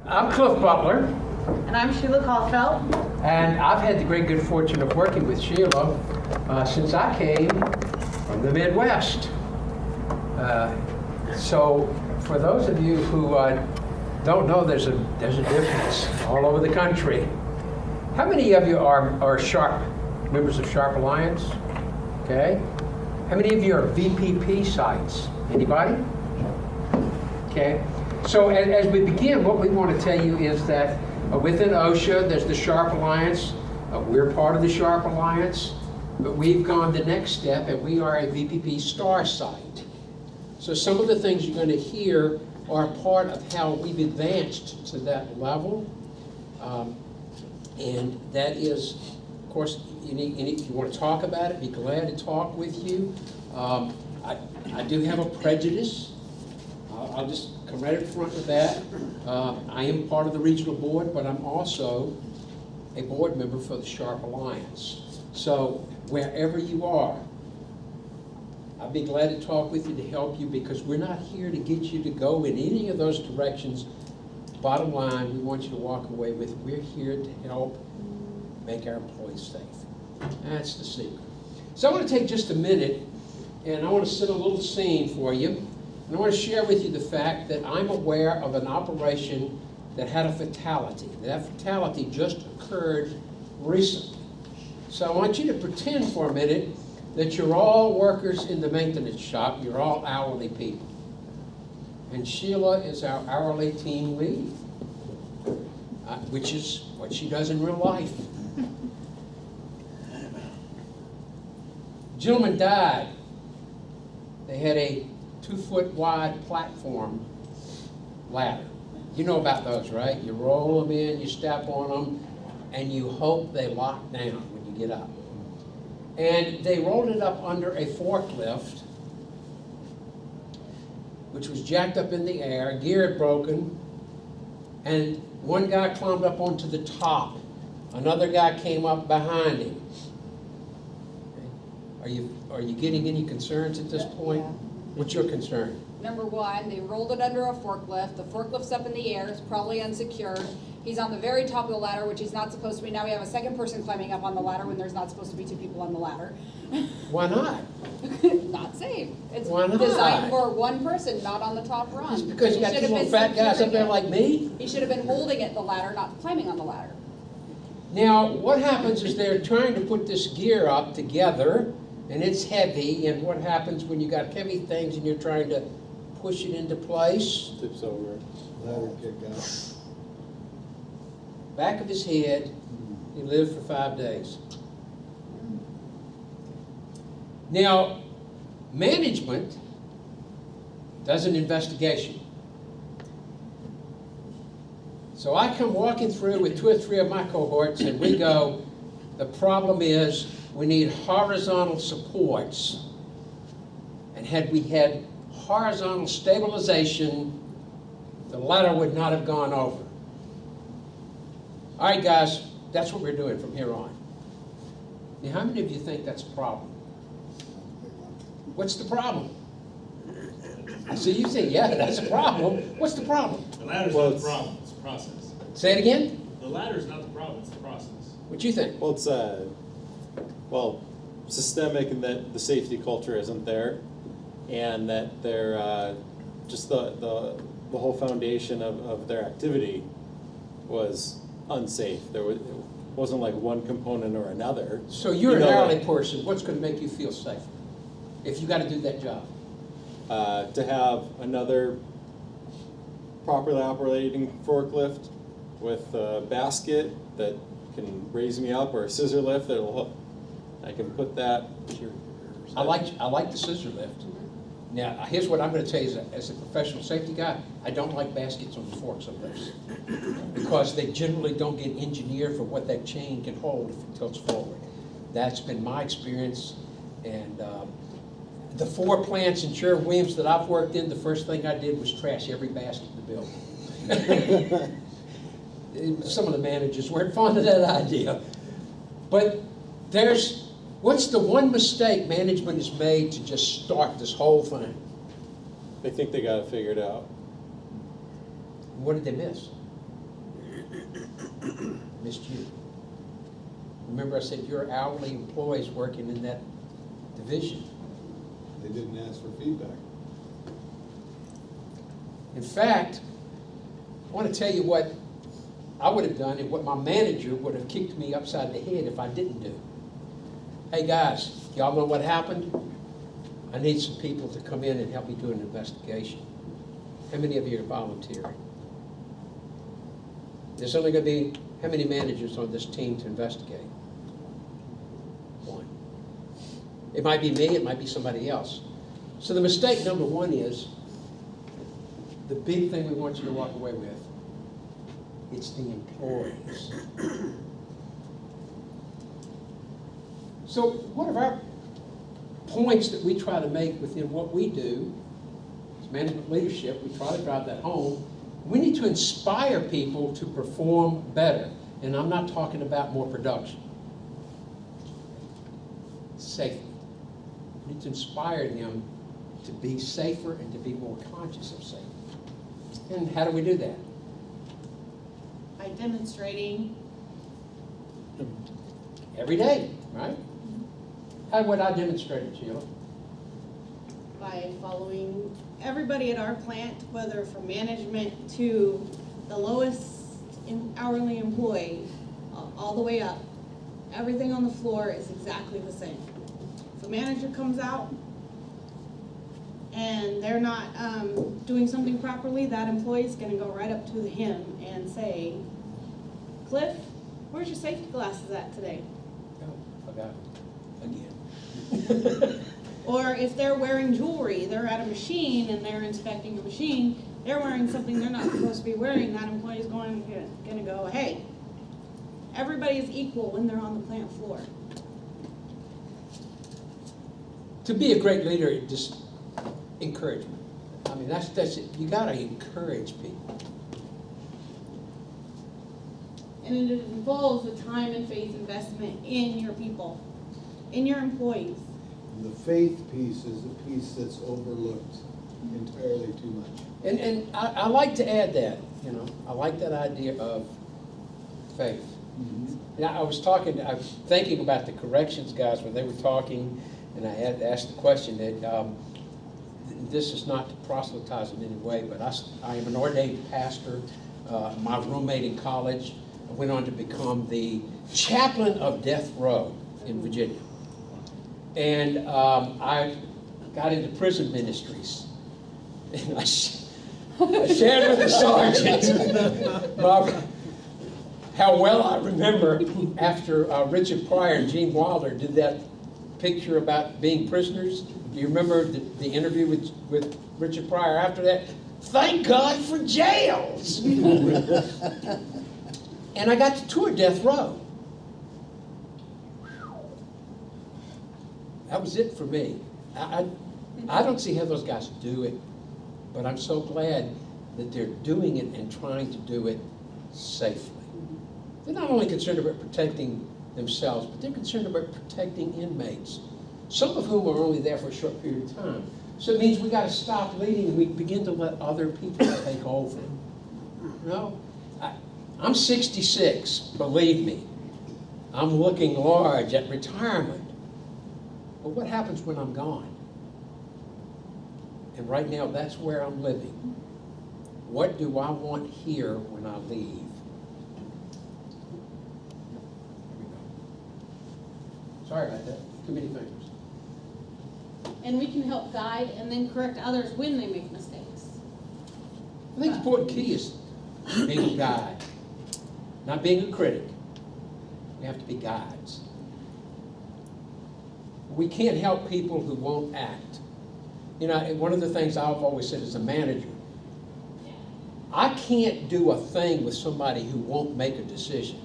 I'm Cliff Butler. And I'm Sheila Coffelt. And I've had the great good fortune of working with Sheila since I came from the Midwest. So for those of you who don't know, there's a difference all over the country. How many of you are Sharp, members of Sharp Alliance? Okay. How many of you are VPP sites? Anybody? Okay. So as we begin, what we want to tell you is that within OSHA, there's the Sharp Alliance. We're part of the Sharp Alliance, but we've gone the next step, and we are a VPP star site. So some of the things you're going to hear are part of how we've advanced to that level. And that is, of course, if you want to talk about it, be glad to talk with you. I do have a prejudice. I'll just come right up front with that. I am part of the regional board, but I'm also a board member for the Sharp Alliance. So wherever you are, I'd be glad to talk with you to help you, because we're not here to get you to go in any of those directions. Bottom line, we want you to walk away with, we're here to help make our employees safe. That's the secret. So I want to take just a minute, and I want to set a little scene for you. And I want to share with you the fact that I'm aware of an operation that had a fatality. That fatality just occurred recently. So I want you to pretend for a minute that you're all workers in the maintenance shop. You're all hourly people. And Sheila is our hourly team lead, which is what she does in real life. Gentleman died. They had a 2-foot wide platform ladder. You know about those, right? You roll them in, you step on them, and you hope they lock down when you get up. And they rolled it up under a forklift, which was jacked up in the air, gear had broken, and one guy climbed up onto the top. Another guy came up behind him. Okay. Are you getting any concerns at this point? Yeah. What's your concern? Number one, they rolled it under a forklift. The forklift's up in the air, it's probably unsecured. He's on the very top of the ladder, which he's not supposed to be. Now we have a second person climbing up on the ladder when there's not supposed to be 2 people on the ladder. Why not? Not safe. It's Why not? designed for one person, not on the top run. Just because you got He these should have little been fat guys up securing there it. like me? He should have been holding it, the ladder, not climbing on the ladder. Now, what happens is they're trying to put this gear up together, and it's heavy, and what happens when you got heavy things and you're trying to push it into place? Tips over. Ladder kick out. Back of his head, he lived for 5 days. Now, management does an investigation. So I come walking through with 2 or 3 of my cohorts, and we go, the problem is we need horizontal supports. And had we had horizontal stabilization, the ladder would not have gone over. All right, guys, that's what we're doing from here on. Now, how many of you think that's a problem? What's the problem? I see you say, yeah, that's a problem. What's the problem? The ladder's not the problem, it's the process. Say it again? The ladder's not the problem, it's the process. What you think? Well, it's systemic in that the safety culture isn't there, and that they're just the whole foundation of their activity was unsafe. It wasn't like one component or another. So you're an You know, hourly person. What's going to make you feel safer if you got to do that job? to have another properly operating forklift with a basket that can raise me up, or a scissor lift that'll, I can put that. I like the scissor lift. Now, here's what I'm going to tell you as a professional safety guy. I don't like baskets on the forks of lifts because they generally don't get engineered for what that chain can hold if it tilts forward. That's been my experience. And the 4 plants in Sherwin that I've worked in, the first thing I did was trash every basket in the building. Some of the managers weren't fond of that idea. But what's the one mistake management has made to just start this whole thing? They think they got it figured out. What did they miss? Missed you. Remember I said you're hourly employees working in that division. They didn't ask for feedback. In fact, I want to tell you what I would have done and what my manager would have kicked me upside the head if I didn't do. Hey guys, y'all know what happened? I need some people to come in and help me do an investigation. How many of you are volunteering? There's only going to be how many managers on this team to investigate? One. It might be me, it might be somebody else. So the mistake number one is, the big thing we want you to walk away with, it's the employees. So one of our points that we try to make within what we do as management leadership, we try to drive that home. We need to inspire people to perform better. And I'm not talking about more production. Safety. We need to inspire them to be safer and to be more conscious of safety. And how do we do that? By demonstrating. Every day, right? How would I demonstrate it, Sheila? By following everybody at our plant, whether from management to the lowest hourly employee, all the way up. Everything on the floor is exactly the same. If a manager comes out and they're not doing something properly, that employee is going to go right up to him and say, Cliff, where's your safety glasses at today? Oh, forgot again. Or if they're wearing jewelry, they're at a machine and they're inspecting a machine, they're wearing something they're not supposed to be wearing, that employee's going to go, hey, everybody is equal when they're on the plant floor. To be a great leader, it just encouragement. I mean, that's it. You got to encourage people. And it involves a time and faith investment in your people, in your employees. And the faith piece is the piece that's overlooked entirely too much. And I like to add that, you know, I like that idea of faith. Mm-hmm. Now, I was thinking about the corrections guys when they were talking, and I had asked the question that, this is not to proselytize in any way, but I am an ordained pastor. My roommate in college went on to become the chaplain of death row in Virginia. And I got into prison ministries. And I shared with the sergeant how well I remember after Richard Pryor and Gene Wilder did that picture about being prisoners. Do you remember the interview with Richard Pryor after that? Thank God for jails! And I got to tour death row. That was it for me. I don't see how those guys do it, but I'm so glad that they're doing it and trying to do it safely. They're not only concerned about protecting themselves, but they're concerned about protecting inmates, some of whom are only there for a short period of time. So it means we got to stop leading and we begin to let other people take over. You know, I'm 66, believe me. I'm looking large at retirement. But what happens when I'm gone? And right now, that's where I'm living. What do I want here when I leave? Here we go. Sorry about that. Too many fingers. And we can help guide and then correct others when they make mistakes. I think the important key is being a guide, not being a critic. We have to be guides. We can't help people who won't act. You know, one of the things I've always said as a manager, I can't do a thing with somebody who won't make a decision.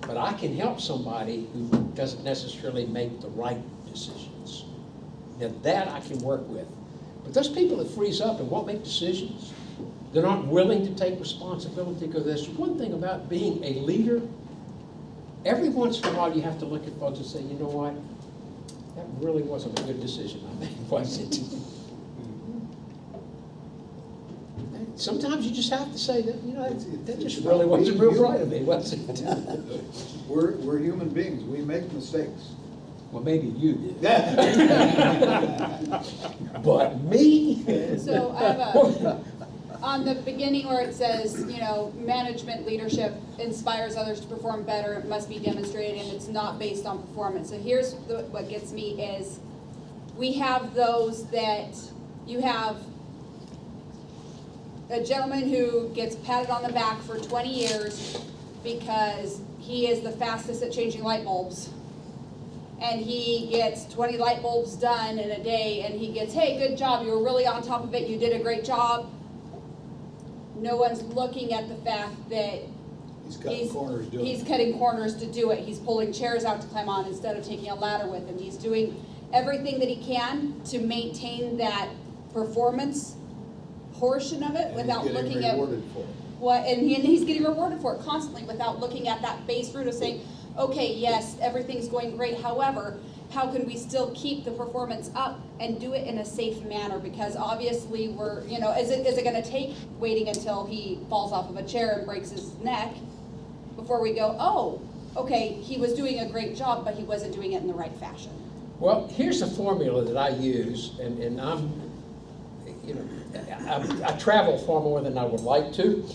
But I can help somebody who doesn't necessarily make the right decisions. Now that I can work with. But those people that freeze up and won't make decisions, that aren't willing to take responsibility, because there's one thing about being a leader. Every once in a while you have to look at folks and say, you know what? That really wasn't a good decision I made, was it? sometimes you just have to say that, you know, that just it's really about wasn't being real right of human. me, was it? We're human beings, we make mistakes. Well, maybe you did. But me? So I have a, on the beginning where it says, you know, management leadership inspires others to perform better, it must be demonstrated, and it's not based on performance. So here's what gets me is, we have those that, you have a gentleman who gets patted on the back for 20 years because he is the fastest at changing light bulbs. And he gets 20 light bulbs done in a day, and he gets, hey, good job, you were really on top of it, you did a great job. No one's looking at the fact that He's cutting corners doing he's it. cutting corners to do it. He's pulling chairs out to climb on instead of taking a ladder with him. He's doing everything that he can to maintain that performance portion of it And without he's looking getting at rewarded for it. what, and he's getting rewarded for it constantly without looking at that base root of saying, okay, yes, everything's going great, however, how can we still keep the performance up and do it in a safe manner? Because obviously we're, you know, is it gonna take waiting until he falls off of a chair and breaks his neck before we go, oh, okay, he was doing a great job, but he wasn't doing it in the right fashion? Well, here's a formula that I use, and I'm, you know, I travel far more than I would like to.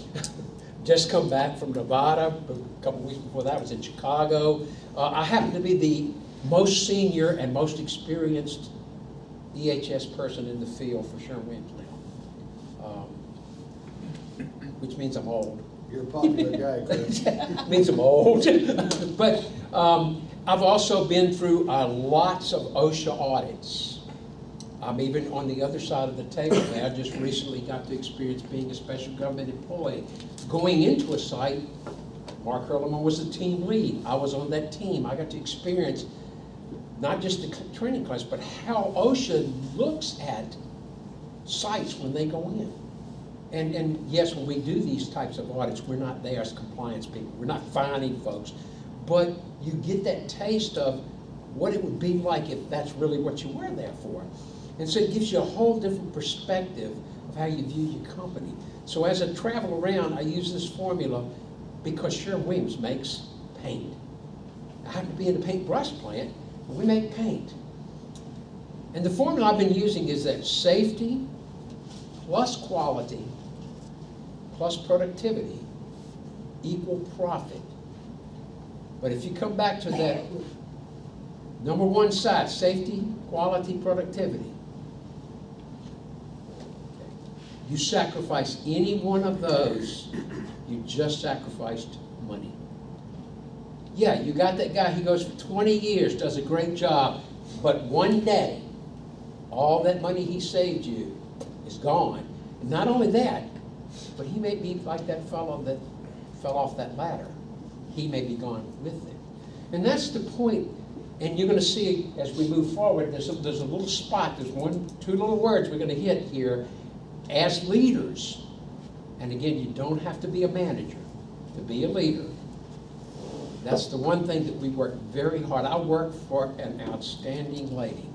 Just come back from Nevada, a couple weeks before that I was in Chicago. I happen to be the most senior and most experienced EHS person in the field for Sherwin now, which means I'm old. You're a popular guy, Chris. Means I'm old. But I've also been through lots of OSHA audits. I'm even on the other side of the table now. I just recently got to experience being a special government employee. Going into a site, Mark Hurliman was the team lead. I was on that team. I got to experience not just the training class, but how OSHA looks at sites when they go in. And yes, when we do these types of audits, we're not there as compliance people. We're not fining folks. But you get that taste of what it would be like if that's really what you were there for. And so it gives you a whole different perspective of how you view your company. So as I travel around, I use this formula because Sherwin makes paint. I happen to be in the paintbrush plant, but we make paint. And the formula I've been using is that safety plus quality plus productivity equal profit. But if you come back to that number one side, safety, quality, productivity, you sacrifice any one of those, you just sacrificed money. Yeah, you got that guy, he goes for 20 years, does a great job, but one day, all that money he saved you is gone. And not only that, but he may be like that fellow that fell off that ladder. He may be gone with him. And that's the point. And you're going to see as we move forward, there's a little spot, there's two little words we're going to hit here. As leaders, and again, you don't have to be a manager to be a leader. That's the one thing that we work very hard. I work for an outstanding lady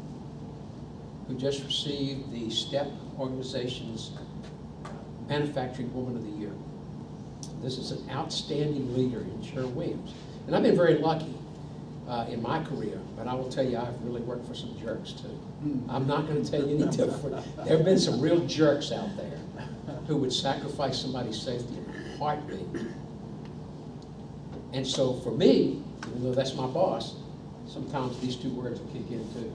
who just received the STEP organization's Manufacturing Woman of the Year. This is an outstanding leader in Sherwin. And I've been very lucky in my career, but I will tell you, I've really worked for some jerks too. I'm not going to tell you any different. There have been some real jerks out there who would sacrifice somebody's safety in a heartbeat. And so for me, even though that's my boss, sometimes these two words will kick in too.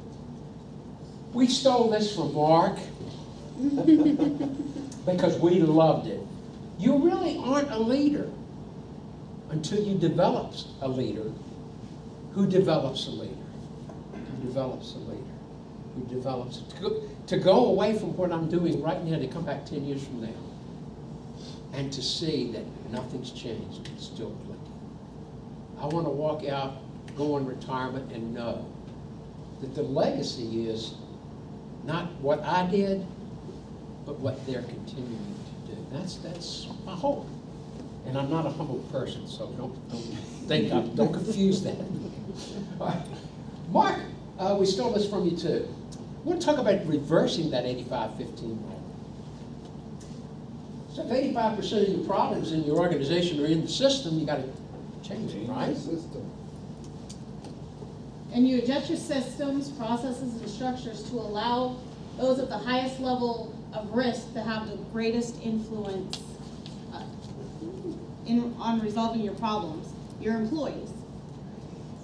We stole this from Mark because we loved it. You really aren't a leader until you develop a leader who develops a leader, who develops a leader, who develops it. To go away from what I'm doing right now, to come back 10 years from now, and to see that nothing's changed, it's still clicking. I want to walk out, go on retirement, and know that the legacy is not what I did, but what they're continuing to do. That's my hope. And I'm not a humble person, so don't confuse that. All right. Mark, we stole this from you too. I want to talk about reversing that 85-15 rule. So if 85% of your problems in your organization are in the system, you gotta change it, Change right? the system. And you adjust your systems, processes, and structures to allow those at the highest level of risk to have the greatest influence on resolving your problems, your employees.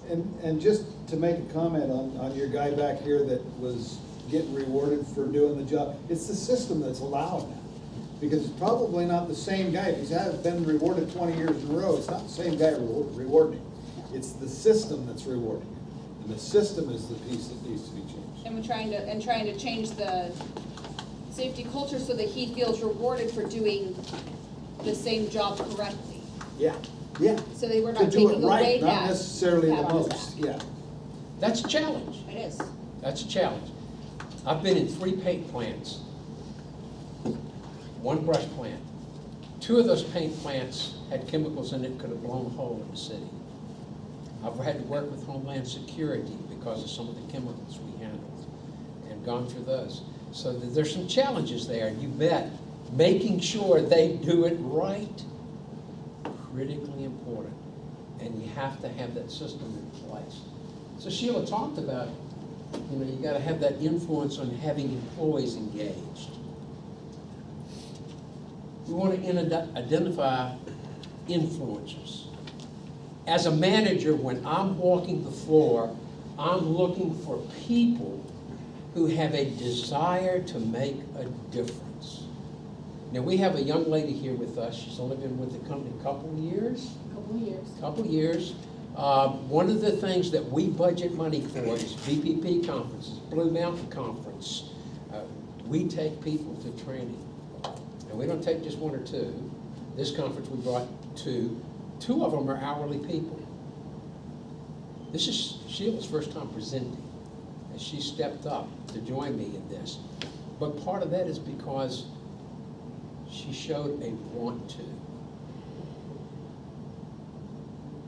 And just to make a comment on your guy back here that was getting rewarded for doing the job, it's the system that's allowing that. Because it's probably not the same guy. If he's been rewarded 20 years in a row, it's not the same guy rewarding him. It's the system that's rewarding him. And the system is the piece that needs to be changed. And we're trying to change the safety culture so that he feels rewarded for doing the same job correctly. Yeah, yeah. So they were To not do it taking right, away not that. necessarily the pat on his most, back. yeah. That's a challenge. It is. That's a challenge. I've been in 3 paint plants, 1 brush plant. 2 of those paint plants had chemicals in it, could have blown a hole in the city. I've had to work with Homeland Security because of some of the chemicals we handled and gone through those. So there's some challenges there, you bet. Making sure they do it right, critically important. And you have to have that system in place. So Sheila talked about, you gotta have that influence on having employees engaged. We want to identify influencers. As a manager, when I'm walking the floor, I'm looking for people who have a desire to make a difference. Now, we have a young lady here with us. She's only been with the company a couple of years. Couple of years. One of the things that we budget money for is VPP conferences, Blue Mountain Conference. We take people to training. And we don't take just 1 or 2. This conference we brought 2. 2 of them are hourly people. This is Sheila's first time presenting, and she stepped up to join me in this. But part of that is because she showed a want to.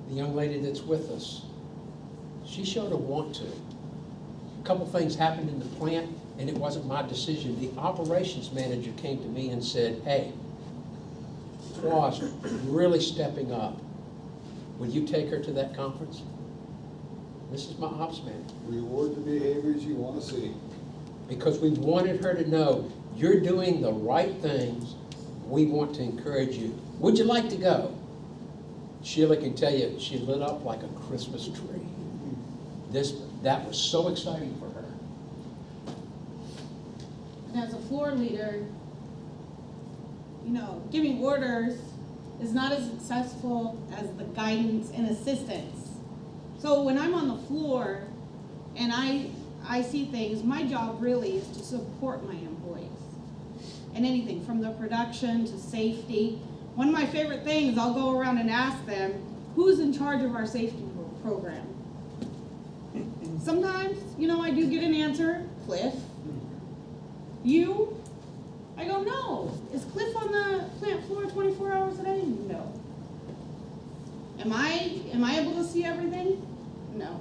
The young lady that's with us, she showed a want to. A couple things happened in the plant, and it wasn't my decision. The operations manager came to me and said, hey, Claw's really stepping up. Will you take her to that conference? This is my ops manager. Reward the behaviors you want to see. Because we wanted her to know, you're doing the right things. We want to encourage you. Would you like to go? Sheila can tell you, she lit up like a Christmas tree. That was so exciting for her. And as a floor leader, giving orders is not as successful as the guidance and assistance. So when I'm on the floor and I see things, my job really is to support my employees. And anything from the production to safety. One of my favorite things, I'll go around and ask them, who's in charge of our safety program? Sometimes, I do get an answer, Cliff. You? I go, no. Is Cliff on the plant floor 24 hours a day? No. Am I able to see everything? No.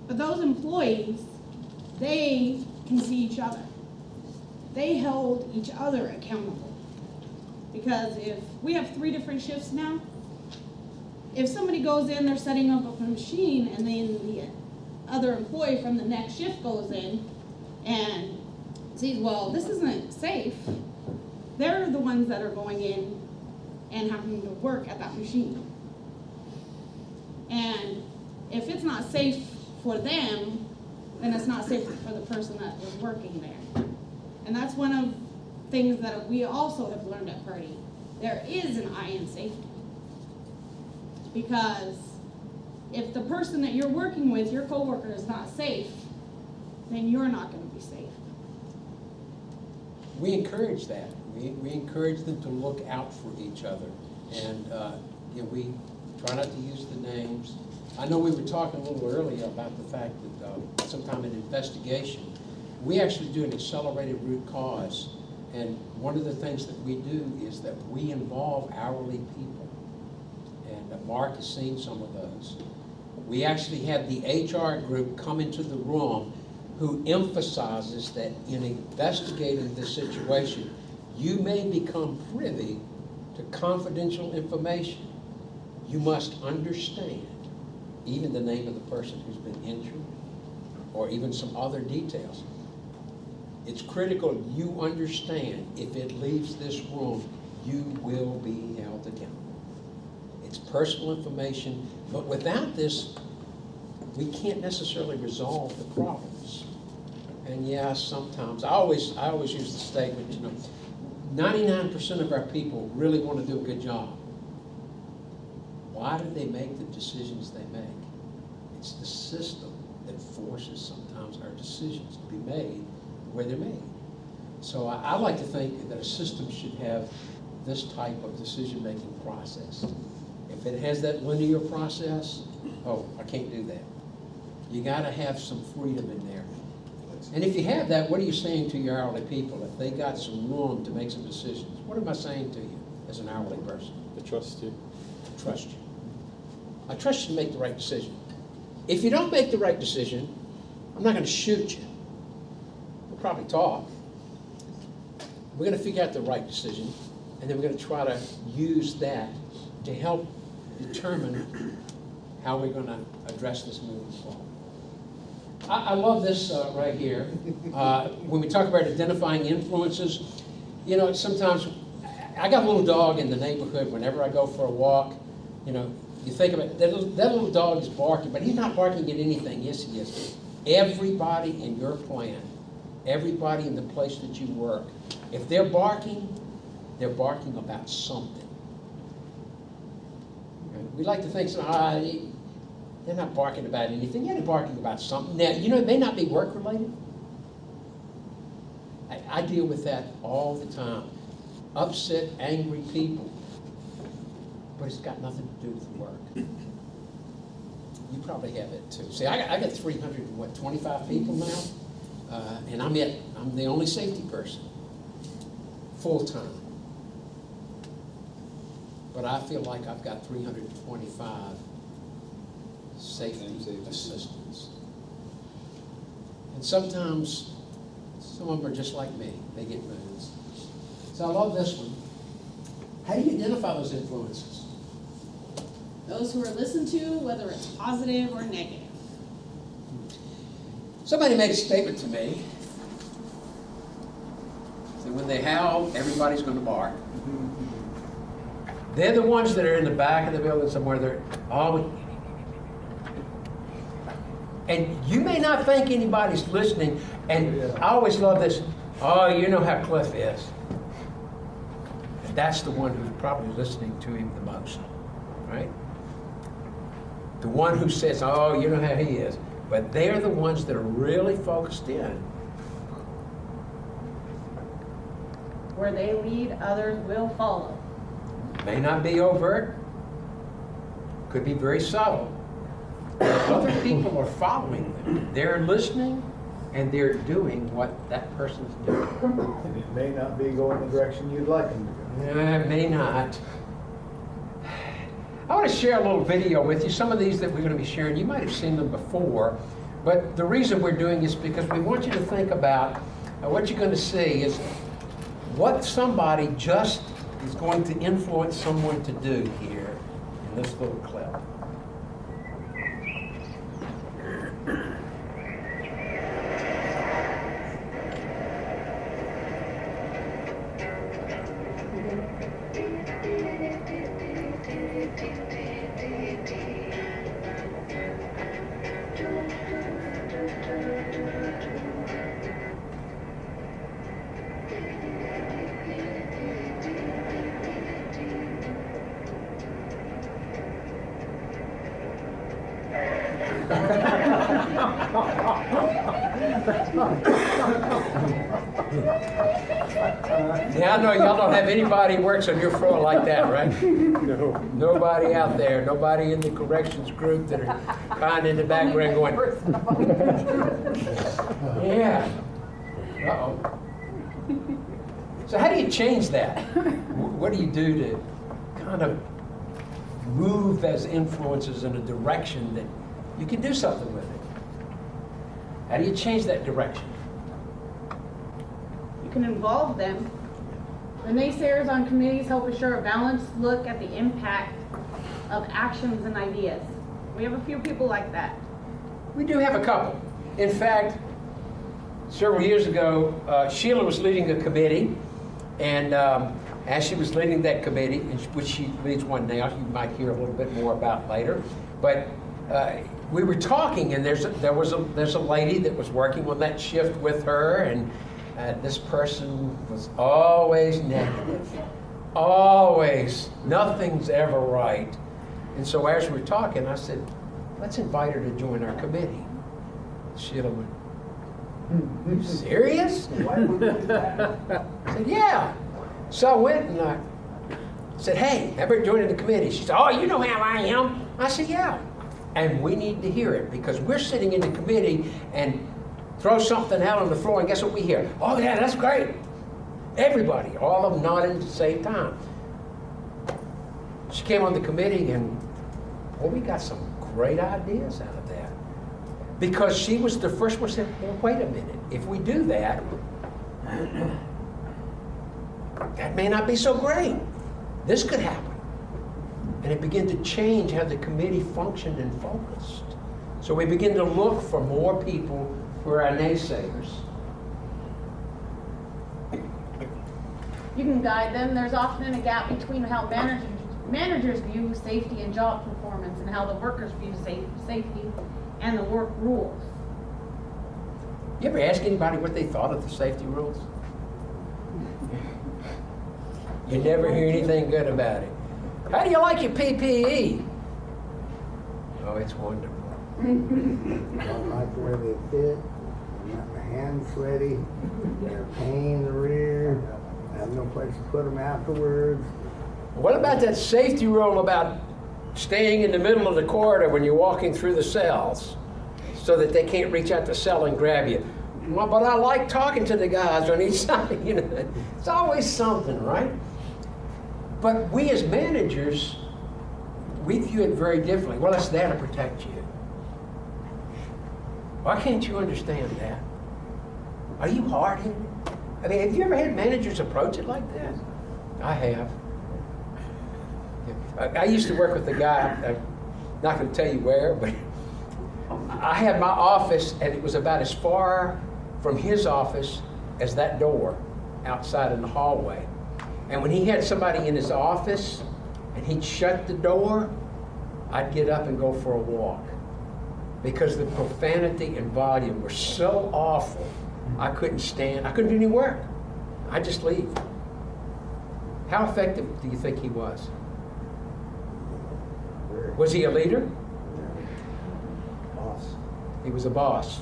But those employees, they can see each other. They hold each other accountable. Because if we have 3 different shifts now, if somebody goes in, they're setting up a machine, and then the other employee from the next shift goes in and sees, well, this isn't safe, they're the ones that are going in and having to work at that machine. And if it's not safe for them, then it's not safe for the person that was working there. And that's one of the things that we also have learned at Purdy. There is an eye in safety. Because if the person that you're working with, your coworker, is not safe, then you're not going to be safe. We encourage that. We encourage them to look out for each other. And we try not to use the names. I know we were talking a little earlier about the fact that sometime in investigation, we actually do an accelerated root cause. And one of the things that we do is that we involve hourly people. And Mark has seen some of those. We actually have the HR group come into the room who emphasizes that in investigating this situation, you may become privy to confidential information. You must understand even the name of the person who's been injured, or even some other details. It's critical you understand if it leaves this room, you will be held accountable. It's personal information, but without this, we can't necessarily resolve the problems. And yeah, sometimes, I always use the statement, 99% of our people really want to do a good job. Why do they make the decisions they make? It's the system that forces sometimes our decisions to be made where they're made. So I like to think that a system should have this type of decision-making process. If it has that linear process, oh, I can't do that. You gotta have some freedom in there. And if you have that, what are you saying to your hourly people? If they got some room to make some decisions, what am I saying to you as an hourly person? I trust you. I trust you. I trust you to make the right decision. If you don't make the right decision, I'm not gonna shoot you. We'll probably talk. We're gonna figure out the right decision, and then we're gonna try to use that to help determine how we're gonna address this moving forward. I love this right here. When we talk about identifying influences, sometimes I got a little dog in the neighborhood. Whenever I go for a walk, you think about it, that little dog is barking, but he's not barking at anything. Yes, he is. Everybody in your plant, everybody in the place that you work, if they're barking about something. We like to think, they're not barking about anything. Yeah, they're barking about something. Now, it may not be work-related. I deal with that all the time. Upset, angry people. But it's got nothing to do with work. You probably have it too. See, I got 325 people now, and I'm the only safety person, full-time. But I feel like I've got 325 safety assistants. And sometimes, some of them are just like me. They get moods. So I love this one. How do you identify those influences? Those who are listened to, whether it's positive or negative. Somebody made a statement to me. So when they howl, everybody's going to bark. They're the ones that are in the back of the building somewhere. And you may not think anybody's listening. And I always love this. Oh, you know how Cliff is. And that's the one who's probably listening to him the most, right? The one who says, oh, you know how he is. But they're the ones that are really focused in. Where they lead, others will follow. May not be overt, could be very subtle. But other people are following them. They're listening and they're doing what that person's doing. And it may not be going the direction you'd like them to go. It may not. I want to share a little video with you. Some of these that we're going to be sharing, you might have seen them before, but the reason we're doing this is because we want you to think about what you're going to see is what somebody just is going to influence someone to do here in this little clip. Yeah, I know y'all don't have anybody who works on your floor like that, right? No. Nobody out there, nobody in the corrections group that are kind of in the background going, yeah. Uh-oh. So how do you change that? What do you do to kind of move those influences in a direction that you can do something with it? How do you change that direction? You can involve them The naysayers on committees help assure a balanced look at the impact of actions and ideas. We have a few people like that. We do have a couple. In fact, several years ago, Sheila was leading a committee, and as she was leading that committee, which she leads one now, you might hear a little bit more about later, but we were talking, and there's a lady that was working on that shift with her, and this person was always negative, always, nothing's ever right. And so as we were talking, I said, let's invite her to join our committee. Sheila went, you serious? I said, yeah. So I went and I said, hey, ever joining the committee? She said, oh, you know how I am. I said, yeah. And we need to hear it because we're sitting in the committee and throw something out on the floor and guess what we hear? Oh yeah, that's great. Everybody, all of them nodding at the same time. She came on the committee and, well, we got some great ideas out of that. Because she was the first one who said, well, wait a minute, if we do that, that may not be so great. This could happen. And it began to change how the committee functioned and focused. So we began to look for more people who are our naysayers. You can guide them. There's often a gap between how managers view safety and job performance and how the workers view safety and the work rules. You ever ask anybody what they thought of the safety rules? You never hear anything good about it. How do you like your PPE? Oh, it's wonderful. I don't like the way they fit. My hands sweaty. They're a pain in the rear. I have no place to put them afterwards. What about that safety rule about staying in the middle of the corridor when you're walking through the cells so that they can't reach out the cell and grab you? Well, but I like talking to the guys on each side. You know, it's always something, right? But we as managers, we view it very differently. Well, it's there to protect you. Why can't you understand that? Are you hard-headed? I mean, have you ever had managers approach it like that? I have. I used to work with a guy, I'm not going to tell you where, but I had my office, and it was about as far from his office as that door outside in the hallway. And when he had somebody in his office, and he'd shut the door, I'd get up and go for a walk. Because the profanity and volume were so awful, I couldn't stand, I couldn't do any work. I'd just leave. How effective do you think he was? Was he a leader? Boss. He was a boss.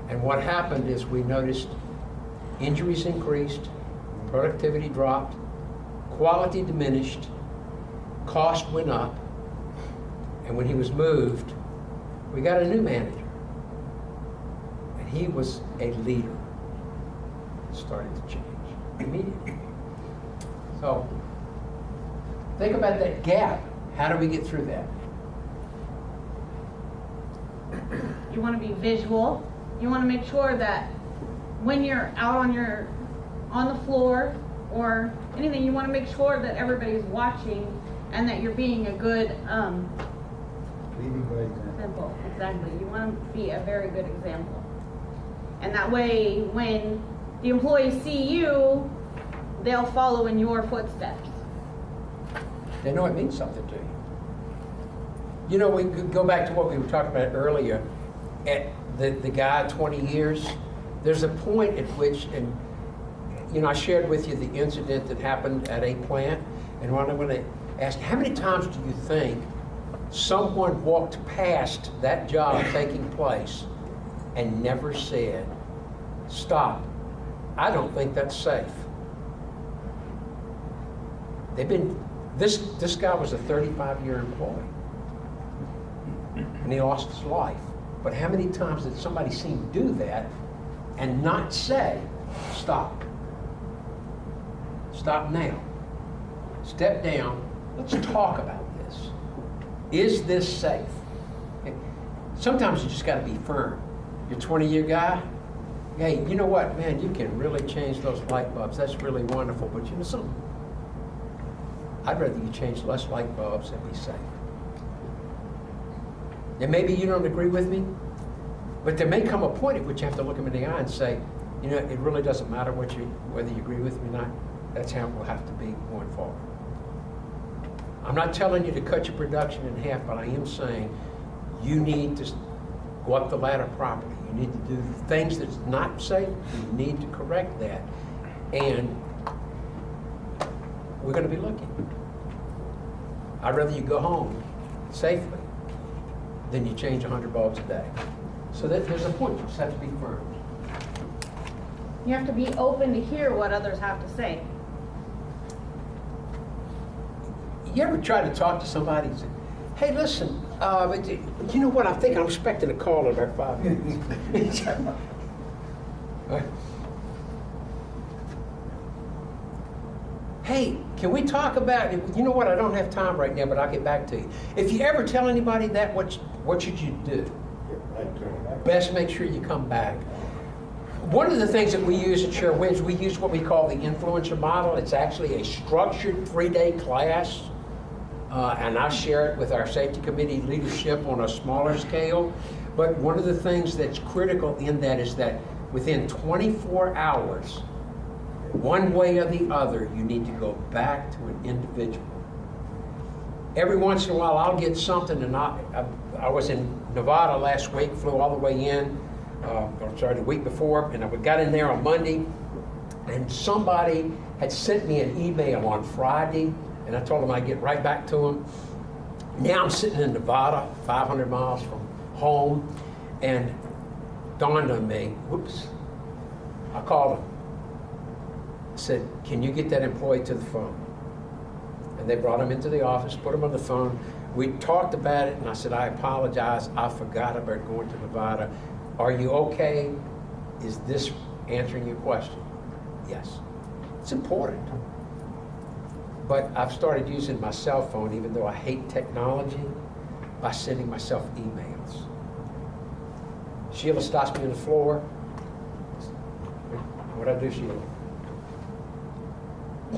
And what happened is we noticed injuries increased, productivity dropped, quality diminished, cost went up, and when he was moved, we got a new manager. And he was a leader. It started to change immediately. So, think about that gap. How do we get through that? You want to be visual. You want to make sure that when you're out on the floor or anything, you want to make sure that everybody's watching and that you're being a good Leading by example. example. Exactly. You want to be a very good example. And that way, when the employees see you, they'll follow in your footsteps. They know it means something to you. You know, we could go back to what we were talking about earlier. At the guy, 20 years, there's a point at which, and you know, I shared with you the incident that happened at a plant, and when I'm going to ask, how many times do you think someone walked past that job taking place and never said, stop, I don't think that's safe? This guy was a 35-year employee, and he lost his life. But how many times did somebody see him do that and not say, stop? Stop now. Step down. Let's talk about this. Is this safe? Okay. Sometimes you just got to be firm. You're a 20-year guy, hey, you know what, man, you can really change those light bulbs. That's really wonderful. But you know something? I'd rather you change less light bulbs and be safe. And maybe you don't agree with me, but there may come a point at which you have to look them in the eye and say, you know, it really doesn't matter whether you agree with me or not. That's how it will have to be going forward. I'm not telling you to cut your production in half, but I am saying you need to go up the ladder properly. You need to do things that's not safe. You need to correct that. And we're going to be looking. I'd rather you go home safely than you change 100 bulbs a day. So that there's a point. You just have to be firm. You have to be open to hear what others have to say. You ever try to talk to somebody and say, hey, listen, but you know what, I think I'm expecting a call in about 5 minutes. Hey, can we talk about, you know what, I don't have time right now, but I'll get back to you. If you ever tell anybody that, what should you do? Best make sure you come back. One of the things that we use at Sherwin is we use what we call the influencer model. It's actually a structured 3-day class, and I share it with our safety committee leadership on a smaller scale. But one of the things that's critical in that is that within 24 hours, one way or the other, you need to go back to an individual. Every once in a while, I'll get something, and I was in Nevada last week, flew all the way in, the week before, and I got in there on Monday, and somebody had sent me an email on Friday, and I told them I'd get right back to them. Now I'm sitting in Nevada, 500 miles from home, and dawned on me, whoops, I called him. I said, can you get that employee to the phone? And they brought him into the office, put him on the phone. We talked about it, and I said, I apologize, I forgot about going to Nevada. Are you okay? Is this answering your question? Yes. It's important. But I've started using my cell phone, even though I hate technology, by sending myself emails. Sheila stops me on the floor. What'd I do, Sheila?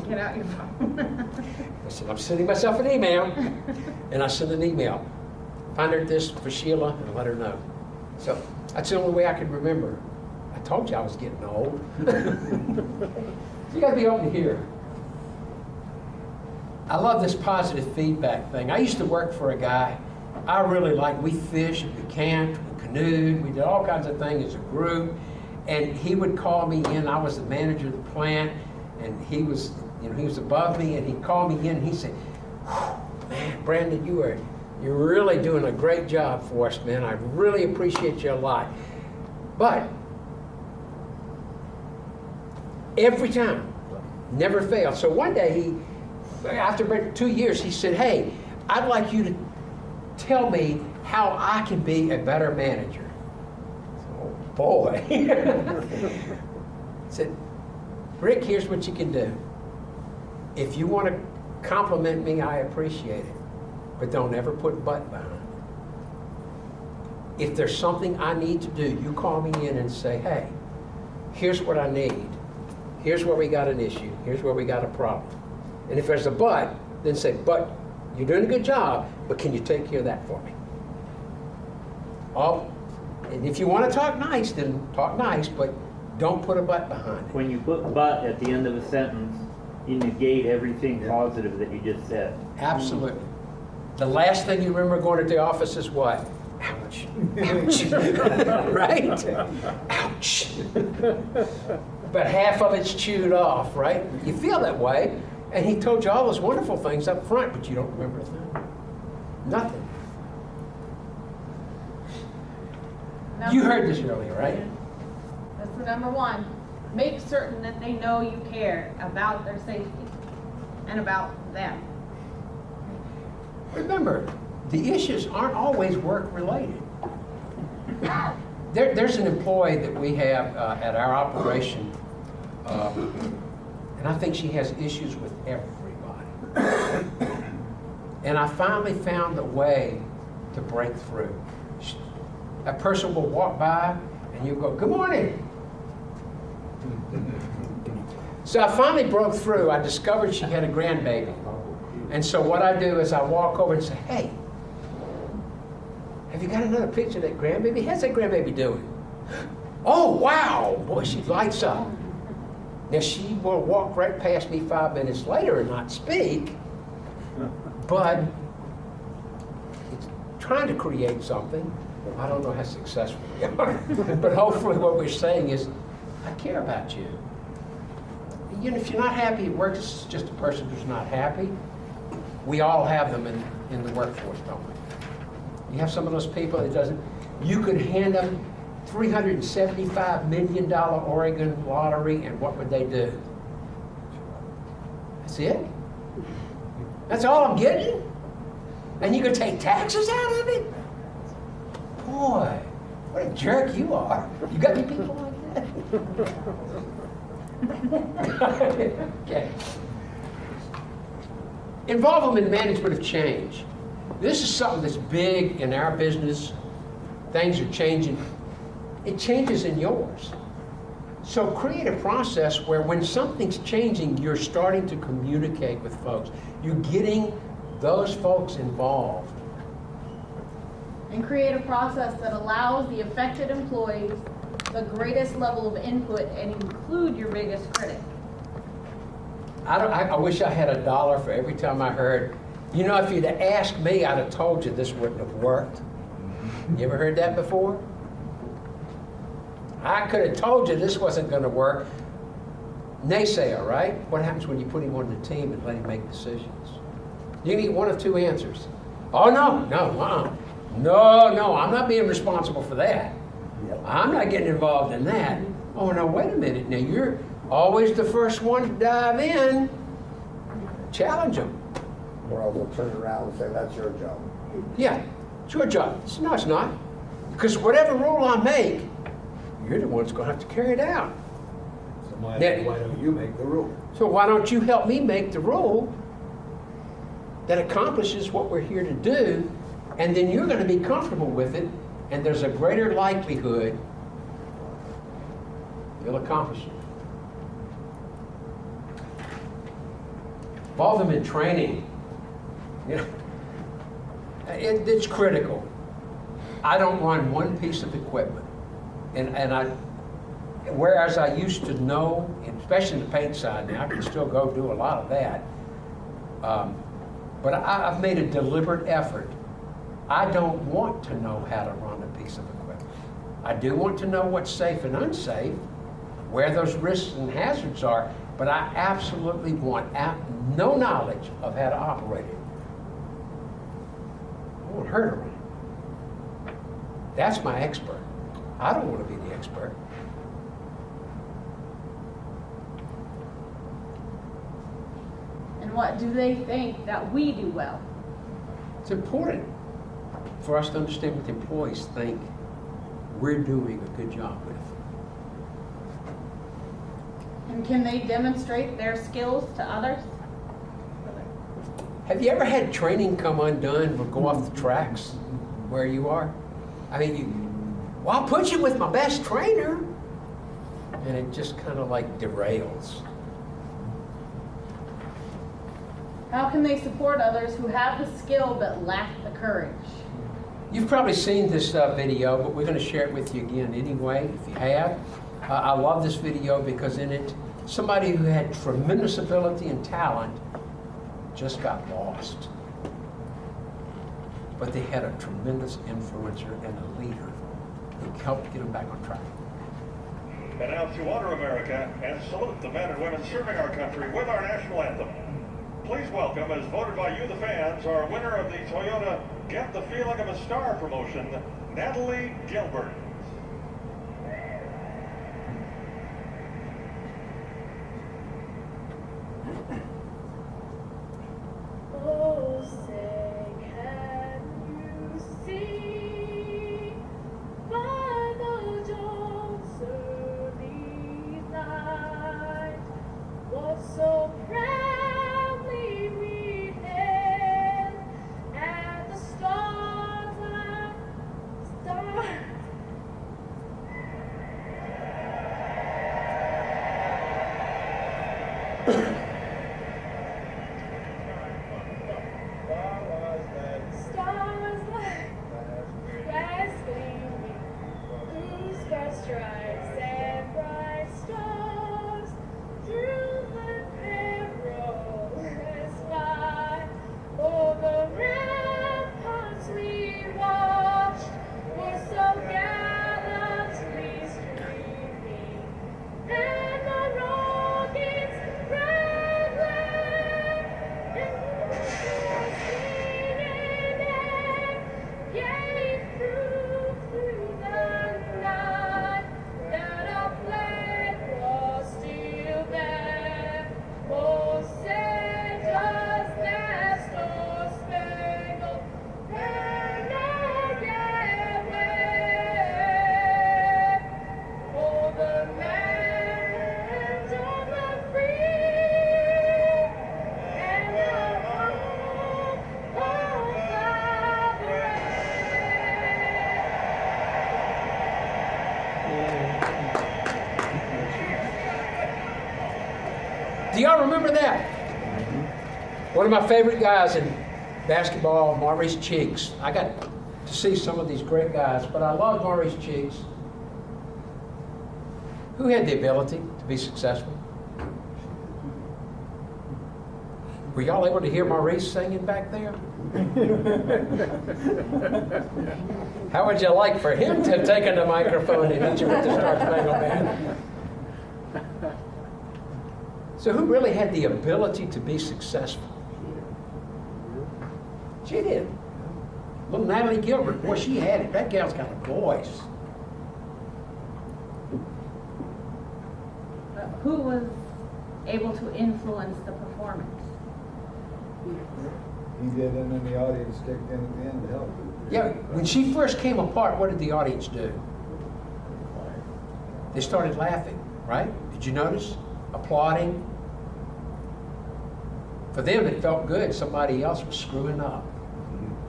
Get out your phone. I said, I'm sending myself an email, and I send an email. Find her this for Sheila and let her know. So that's the only way I could remember. I told you I was getting old. You gotta be open to hear. I love this positive feedback thing. I used to work for a guy I really liked. We fished, we camped, we canoed, we did all kinds of things as a group. And he would call me in. I was the manager of the plant, and he was above me, and he'd call me in and he'd say, man, Brandon, you're really doing a great job for us, man. I really appreciate you a lot. But every time, never failed. So one day, after about 2 years, he said, hey, I'd like you to tell me how I can be a better manager. Oh, boy. I said, Rick, here's what you can do. If you want to compliment me, I appreciate it. But don't ever put but behind it. If there's something I need to do, you call me in and say, hey, here's what I need. Here's where we got an issue. Here's where we got a problem. And if there's a but, then say, but you're doing a good job, but can you take care of that for me? And if you want to talk nice, then talk nice, but don't put a but behind it. When you put but at the end of a sentence, you negate everything positive that you just said. Absolutely. The last thing you remember going to the office is what? Ouch. Ouch. Right? Ouch. But half of it's chewed off, right? You feel that way. And he told you all those wonderful things up front, but you don't remember a thing. Nothing. You heard this earlier, right? That's the number one. Make certain that they know you care about their safety and about them. Remember, the issues aren't always work-related. There's an employee that we have at our operation, and I think she has issues with everybody. And I finally found a way to break through. A person will walk by, and you go, good morning. So I finally broke through. I discovered she had a grandbaby. And so what I do is I walk over and say, hey, have you got another picture of that grandbaby? How's that grandbaby doing? Oh, wow. Boy, she lights up. Now, she will walk right past me 5 minutes later and not speak, but it's trying to create something. I don't know how successful we are, but hopefully what we're saying is, I care about you. You know, if you're not happy at work, it's just a person who's not happy. We all have them in the workforce, don't we? You have some of those people that doesn't, you could hand them $375 million Oregon lottery, and what would they do? That's it? That's all I'm getting? And you could take taxes out of it? Boy, what a jerk you are. You got any people like that? Okay. Involve them in management of change. This is something that's big in our business. Things are changing. It changes in yours. So create a process where when something's changing, you're starting to communicate with folks. You're getting those folks involved. And create a process that allows the affected employees the greatest level of input and include your biggest critic. I wish I had $1 for every time I heard, you know, if you'd have asked me, I'd have told you this wouldn't have worked. You ever heard that before? I could have told you this wasn't going to work. Naysayer, right? What happens when you put him on the team and let him make decisions? You can get one of two answers. Oh, no, I'm not being responsible for that. I'm not getting involved in that. Oh, no, wait a minute. Now, you're always the first one to dive in. Challenge them. Or else they'll turn around and say, that's your job. Yeah, it's your job. No, it's not. Because whatever rule I make, you're the one that's going to have to carry it out. So why don't you make the rule? So why don't you help me make the rule that accomplishes what we're here to do, and then you're going to be comfortable with it, and there's a greater likelihood you'll accomplish it. Involve them in training. You know, it's critical. I don't run one piece of equipment, whereas I used to know, especially in the paint side now, I can still go do a lot of that. But I've made a deliberate effort. I don't want to know how to run a piece of equipment. I do want to know what's safe and unsafe, where those risks and hazards are, but I absolutely want no knowledge of how to operate it. I want her to run it. That's my expert. I don't want to be the expert. And what do they think that we do well? It's important for us to understand what the employees think we're doing a good job with. And can they demonstrate their skills to others? Have you ever had training come undone or go off the tracks where you are? I mean, I'll put you with my best trainer. And it just kind of like derails. How can they support others who have the skill but lack the courage? You've probably seen this video, but we're going to share it with you again anyway, if you have. I love this video because in it, somebody who had tremendous ability and talent just got lost. But they had a tremendous influencer and a leader who helped get them back on track. And now to honor America and salute the men and women serving our country with our national anthem. Please welcome, as voted by you, the fans, our winner of the Toyota Get the Feeling of a Star promotion, Natalie Gilbert. Oh, say, can you see by the dawn's early light what so proudly we hailed at the stars Do y'all remember that? One of my favorite guys in basketball, Maurice Cheeks. I got to see some of these great guys, but I love Maurice Cheeks, who had the ability to be successful. Were y'all able to hear Maurice singing back there? How would you like for him to have taken the microphone and hit you with the Star Spangled Banner? So who really had the ability to be successful? She did. Little Natalie Gilbert, boy, she had it. That gal's got a voice. Who was able to influence the performance? He did, and then the audience kicked in at the end to help. Yeah, when she first came apart, what did the audience do? They started laughing, right? Did you notice? Applauding. For them, it felt good. Somebody else was screwing up.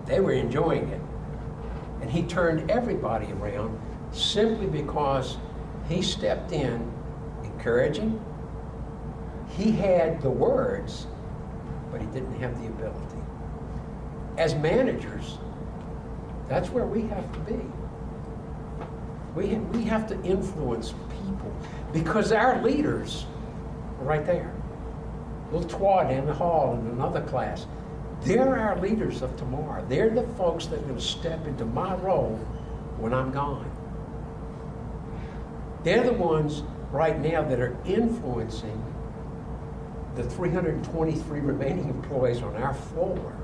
They were enjoying it. And he turned everybody around simply because he stepped in, encouraging. He had the words, but he didn't have the ability. As managers, that's where we have to be. We have to influence people because our leaders are right there. Little Twad in the hall in another class. They're our leaders of tomorrow. They're the folks that are going to step into my role when I'm gone. They're the ones right now that are influencing the 323 remaining employees on our floor.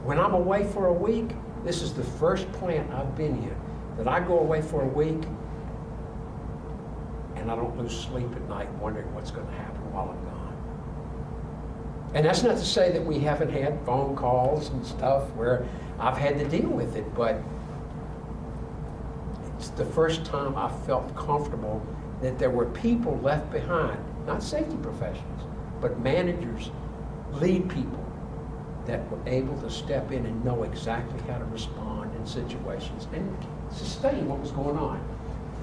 When I'm away for a week, this is the first plant I've been in that I go away for a week and I don't lose sleep at night wondering what's going to happen while I'm gone. And that's not to say that we haven't had phone calls and stuff where I've had to deal with it, but it's the first time I felt comfortable that there were people left behind, not safety professionals, but managers, lead people that were able to step in and know exactly how to respond in situations and sustain what was going on.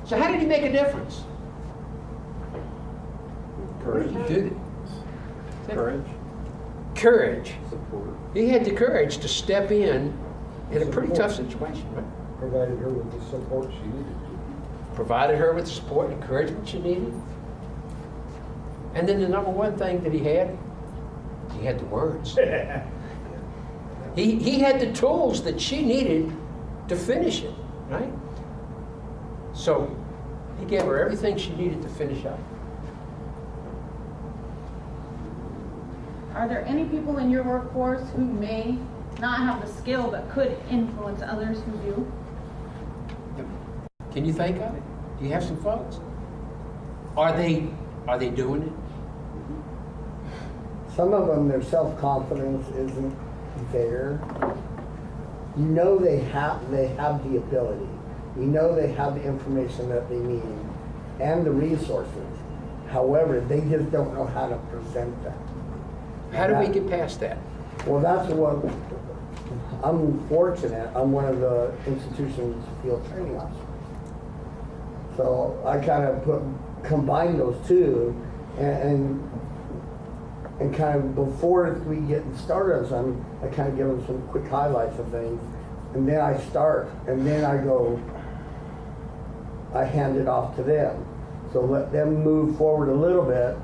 So how did he make a difference? Courage. What did he do? Courage. Courage. Support. He had the courage to step in a pretty tough situation, right? Provided her with the support she needed. Provided her with the support and encouragement she needed. And then the number one thing that he had the words. He had the tools that she needed to finish it, right? So he gave her everything she needed to finish up. Are there any people in your workforce who may not have the skill but could influence others who do? Can you think of it? Do you have some folks? Are they doing it? Some of them, their self-confidence isn't there. You know they have the ability. You know they have the information that they need and the resources. However, they just don't know how to present that. How do we get past that? Well, that's what, I'm fortunate, I'm one of the institution's field training officers. So I kind of combine those two and kind of before we get started on something, I kind of give them some quick highlights of things. And then I start, and then I hand it off to them. So let them move forward a little bit.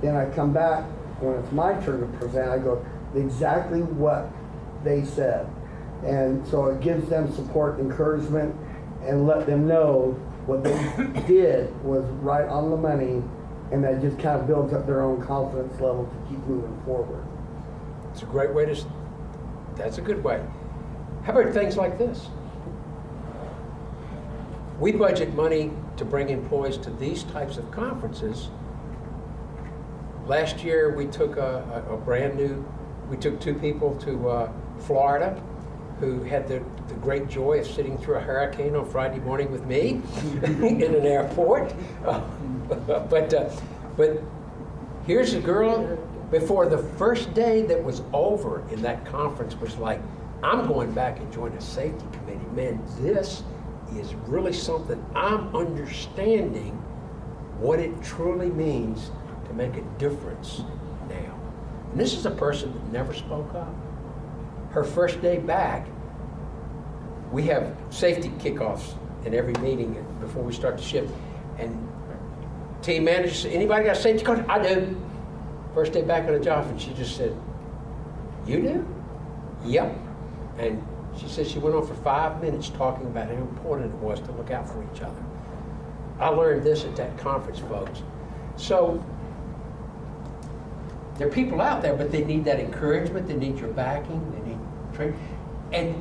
Then I come back, when it's my turn to present, I go exactly what they said. And so it gives them support, encouragement, and let them know what they did was right on the money, and that just kind of builds up their own confidence level to keep moving forward. It's a great way that's a good way. How about things like this? We budget money to bring employees to these types of conferences. Last year, we took we took two people to Florida who had the great joy of sitting through a hurricane on Friday morning with me in an airport. But here's a girl, before the first day that was over in that conference, was like, I'm going back and join a safety committee. Man, this is really something. I'm understanding what it truly means to make a difference now. And this is a person that never spoke up. Her first day back, we have safety kickoffs in every meeting before we start the shift. And team manager said, anybody got a safety coach? I do. First day back on the job, and she just said, you do? Yep. And she said she went on for 5 minutes talking about how important it was to look out for each other. I learned this at that conference, folks. So there are people out there, but they need that encouragement, they need your backing, they need training, and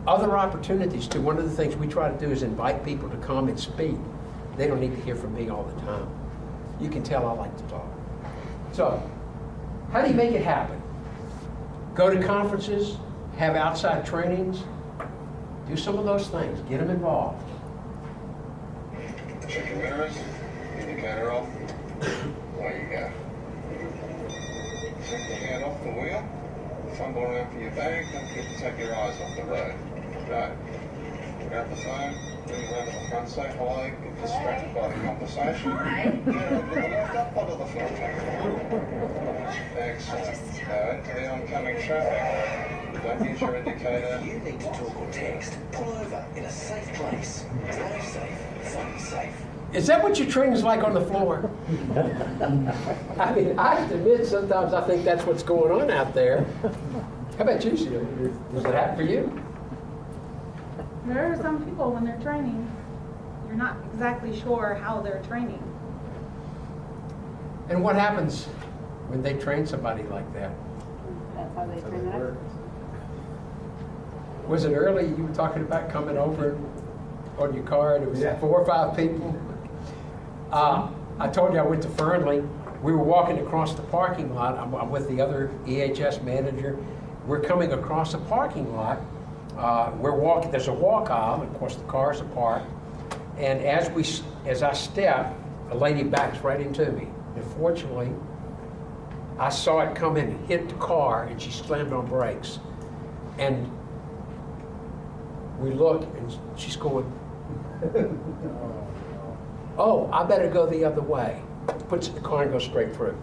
other opportunities too. One of the things we try to do is invite people to come and speak. They don't need to hear from me all the time. You can tell I like to talk. So, how do you make it happen? Go to conferences, have outside trainings, do some of those things, get them involved. Check your mirrors, indicator off, away you go. Take your hand off the wheel, fumble around for your bag, don't forget to take your eyes off the road. Go. Grab the phone, bring it around to the front, say hello, get distracted by the conversation. Get up to the left, up onto the front. Excellent. Go into the oncoming traffic. Don't use your indicator. You need to talk or text. Pull over in a safe place. Drive safe, fun safe. Is that what your training's like on the floor? I mean, I have to admit, sometimes I think that's what's going on out there. How about you, Sheila? Does it happen for you? There are some people when they're training, you're not exactly sure how they're training. And what happens when they train somebody like that? That's how they train that. Was it early you were talking about coming over on your car and it was 4 or 5 people? I told you I went to Fernley. We were walking across the parking lot. I'm with the other EHS manager. We're coming across the parking lot. We're walking, there's a walk aisle, and of course the cars are parked. And as I step, a lady backs right into me. And fortunately, I saw it come in and hit the car, and she slammed on brakes. And we look, and she's going, oh, I better go the other way. Puts it in the car and goes straight through.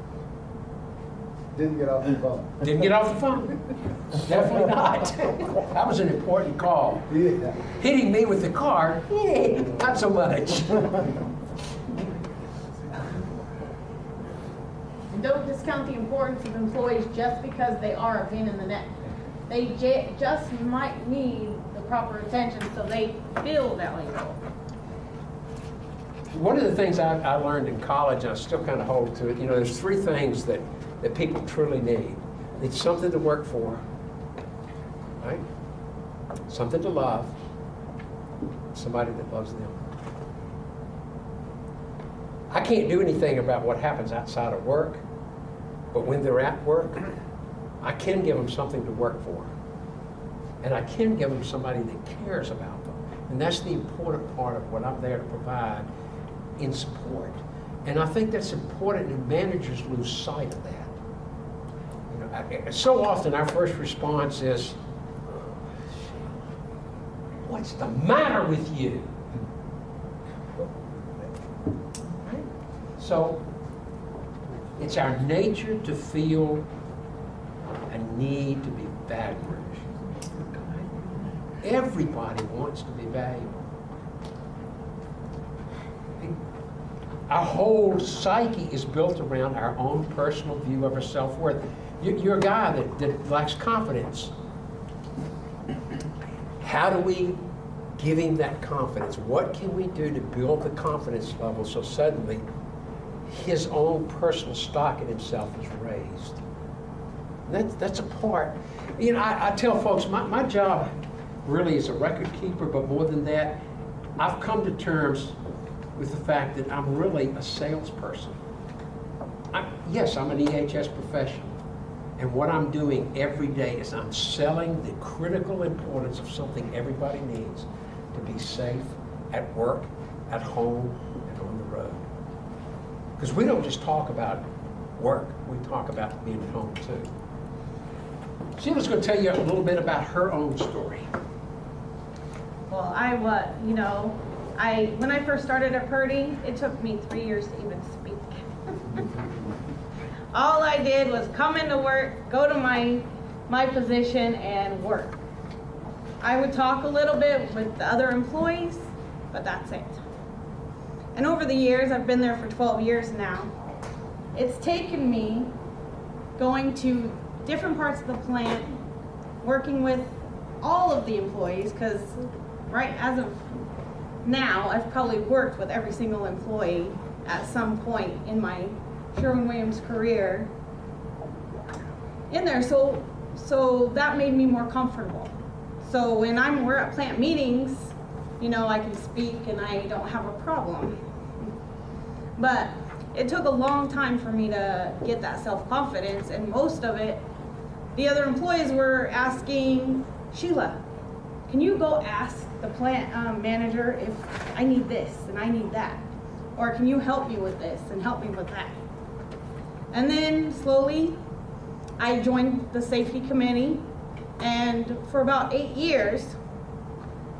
Didn't get off the phone. Didn't get off the phone. Definitely not. That was an important call. Yeah. Hitting me with the car, not so much. And don't discount the importance of employees just because they are a pain in the neck. They just might need the proper attention so they feel valuable. One of the things I learned in college, and I still kind of hold to it, there's 3 things that people truly need. They need something to work for, right? Something to love, somebody that loves them. I can't do anything about what happens outside of work, but when they're at work, I can give them something to work for. And I can give them somebody that cares about them. And that's the important part of what I'm there to provide in support. And I think that's important, and managers lose sight of that. So often our first response is, what's the matter with you? Right? So it's our nature to feel a need to be valued. Everybody wants to be valuable. Our whole psyche is built around our own personal view of our self-worth. You're a guy that lacks confidence. How do we give him that confidence? What can we do to build the confidence level so suddenly his own personal stock in himself is raised? That's a part. I tell folks, my job really is a record keeper, but more than that, I've come to terms with the fact that I'm really a salesperson. Yes, I'm an EHS professional. And what I'm doing every day is I'm selling the critical importance of something everybody needs to be safe at work, at home, and on the road. Because we don't just talk about work, we talk about being at home too. Sheila's going to tell you a little bit about her own story. Well, when I first started at Purdy, it took me 3 years to even speak. All I did was come into work, go to my position and work. I would talk a little bit with the other employees, but that's it. And over the years, I've been there for 12 years now, it's taken me going to different parts of the plant, working with all of the employees, because right as of now, I've probably worked with every single employee at some point in my Sherwin-Williams career in there, so that made me more comfortable. So when we're at plant meetings, you know, I can speak and I don't have a problem. But it took a long time for me to get that self-confidence, and most of it, the other employees were asking, Sheila, can you go ask the plant manager if I need this and I need that? Or can you help me with this and help me with that? And then slowly, I joined the safety committee, and for about 8 years,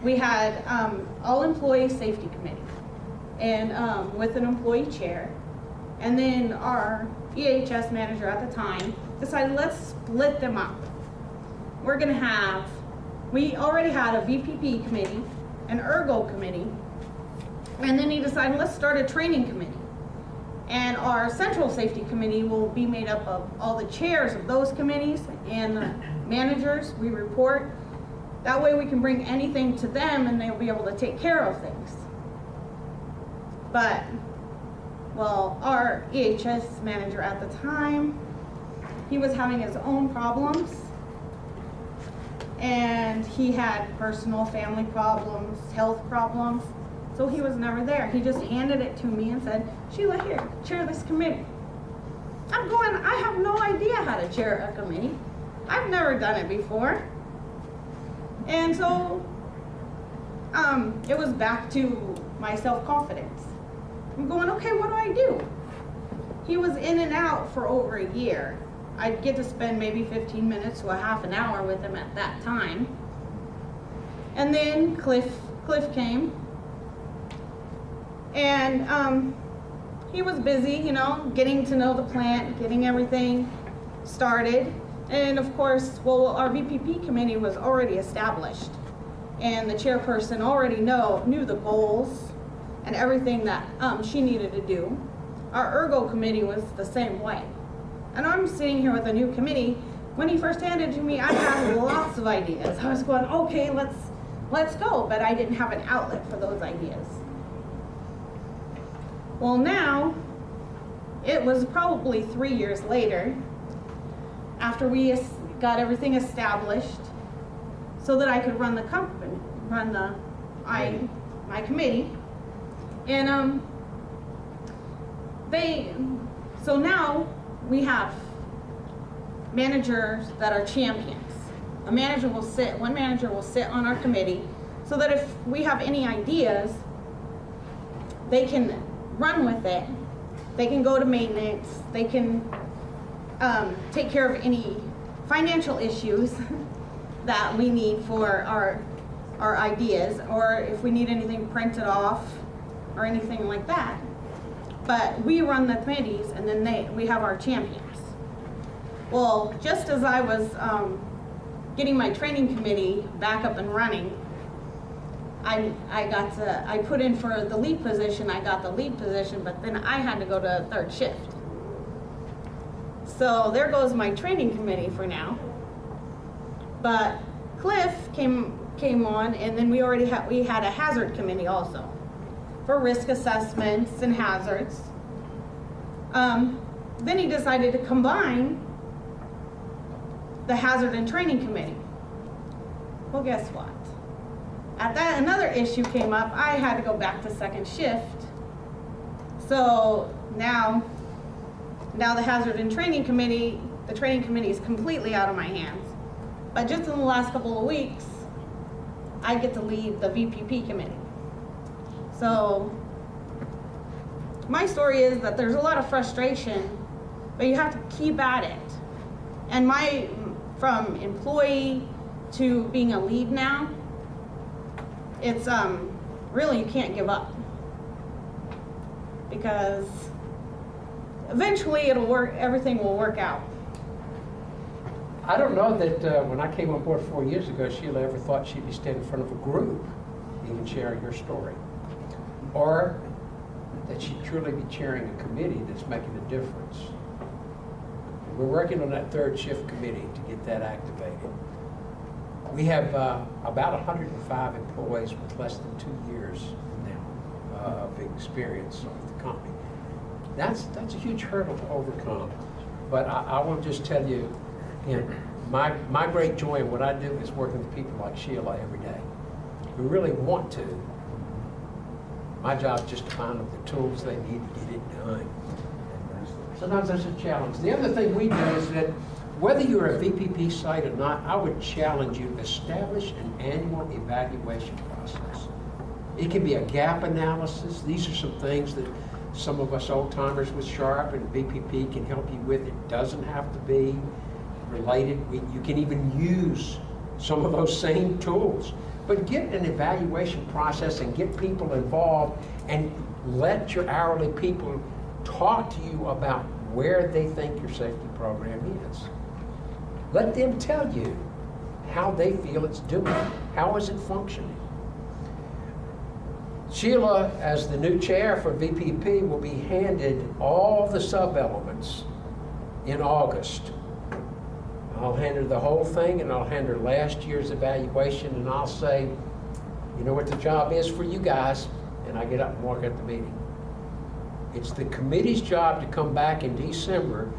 we had all employee safety committee, and with an employee chair. And then our EHS manager at the time decided, let's split them up. We already had a VPP committee, an ergo committee, and then he decided, let's start a training committee. And our central safety committee will be made up of all the chairs of those committees and the managers. We report. That way we can bring anything to them and they'll be able to take care of things. But, well, our EHS manager at the time, he was having his own problems. And he had personal family problems, health problems. So he was never there. He just handed it to me and said, Sheila, here, chair this committee. I'm going, I have no idea how to chair a committee. I've never done it before. And so it was back to my self-confidence. I'm going, okay, what do I do? He was in and out for over a year. I'd get to spend maybe 15 minutes to a half an hour with him at that time. And then Cliff came. And he was busy, you know, getting to know the plant, getting everything started. And of course, well, our VPP committee was already established. And the chairperson already knew the goals and everything that she needed to do. Our ergo committee was the same way. And I'm sitting here with a new committee. When he first handed it to me, I had lots of ideas. I was going, okay, let's go. But I didn't have an outlet for those ideas. Well, now, it was probably 3 years later, after we got everything established, so that I could run the company, my committee. And so now we have managers that are champions. One manager will sit on our committee, so that if we have any ideas, they can run with it. They can go to maintenance. They can take care of any financial issues that we need for our ideas, or if we need anything printed off or anything like that. But we run the committees, and then we have our champions. Well, just as I was getting my training committee back up and running, I put in for the lead position. I got the lead position, but then I had to go to third shift. So there goes my training committee for now. But Cliff came on, and then we had a hazard committee also for risk assessments and hazards. Then he decided to combine the hazard and training committee. Well, guess what? Another issue came up. I had to go back to second shift. So now the hazard and training committee, the training committee is completely out of my hands. But just in the last couple of weeks, I get to lead the VPP committee. So my story is that there's a lot of frustration, but you have to keep at it. And from employee to being a lead now, it's really, you can't give up, because eventually it'll work, everything will work out. I don't know that when I came on board 4 years ago, Sheila ever thought she'd be standing in front of a group, even sharing her story. Or that she'd truly be chairing a committee that's making a difference. We're working on that third shift committee to get that activated. We have about 105 employees with less than 2 years now of experience with the company. That's a huge hurdle to overcome. But I will just tell you, my great joy in what I do is working with people like Sheila every day who really want to. My job is just to find them the tools they need to get it done. Sometimes that's a challenge. The other thing we do is that whether you're a VPP site or not, I would challenge you to establish an annual evaluation process. It can be a gap analysis. These are some things that some of us old timers with Sharp and VPP can help you with. It doesn't have to be related. You can even use some of those same tools. But get an evaluation process and get people involved and let your hourly people talk to you about where they think your safety program is. Let them tell you how they feel it's doing. How is it functioning? Sheila, as the new chair for VPP, will be handed all the sub-elements in August. I'll hand her the whole thing, and I'll hand her last year's evaluation, and I'll say, you know what the job is for you guys, and I get up and walk at the meeting. It's the committee's job to come back in December,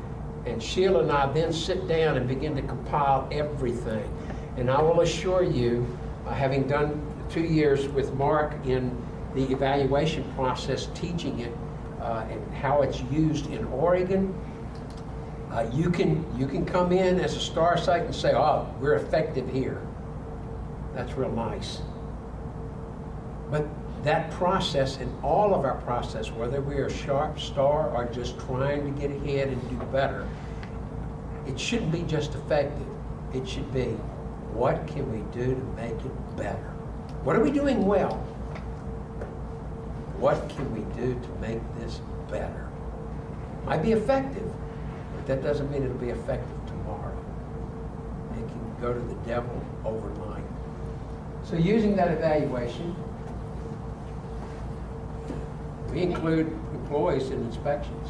and Sheila and I then sit down and begin to compile everything. And I will assure you, having done 2 years with Mark in the evaluation process, teaching it and how it's used in Oregon, you can come in as a star site and say, oh, we're effective here. That's real nice. But that process and all of our process, whether we are sharp, star, or just trying to get ahead and do better, it shouldn't be just effective. It should be, what can we do to make it better? What are we doing well? What can we do to make this better? Might be effective, but that doesn't mean it'll be effective tomorrow. It can go to the devil overnight. So using that evaluation, we include employees in inspections.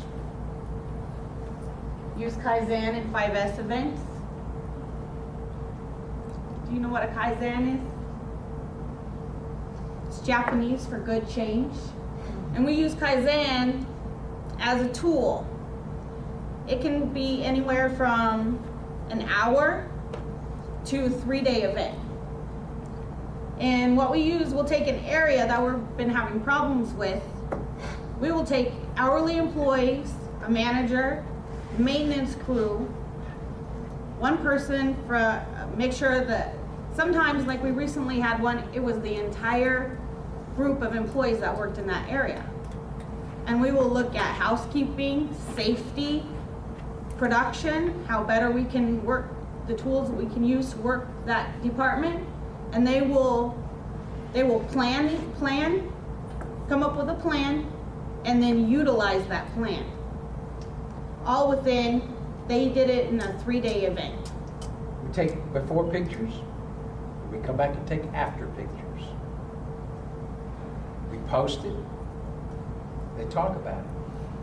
Use Kaizen and 5S events. Do you know what a Kaizen is? It's Japanese for good change. And we use Kaizen as a tool. It can be anywhere from an hour to a 3-day event. And what we use, we'll take an area that we've been having problems with. We will take hourly employees, a manager, maintenance crew, one person for make sure that sometimes, like we recently had one, it was the entire group of employees that worked in that area. And we will look at housekeeping, safety, production, how better we can work, the tools that we can use to work that department. And they will plan, come up with a plan, and then utilize that plan. All within, they did it in a 3-day event. We take before pictures, we come back and take after pictures. We post it, they talk about it.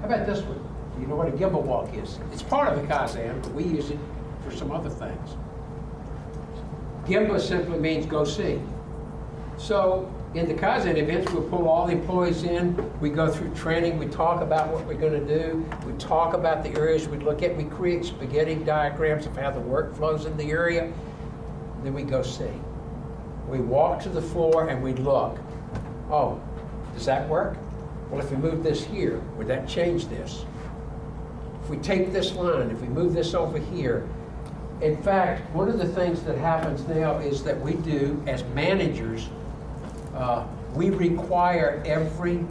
How about this one? Do you know what a gimbal walk is? It's part of the Kaizen, but we use it for some other things. Gimbal simply means go see. So in the Kaizen events, we'll pull all the employees in, we go through training, we talk about what we're going to do, we talk about the areas we look at, we create spaghetti diagrams of how the work flows in the area, then we go see. We walk to the floor and we look. Oh, does that work? Well, if we move this here, would that change this? If we take this line, if we move this over here. In fact, one of the things that happens now is that we do, as managers, we require every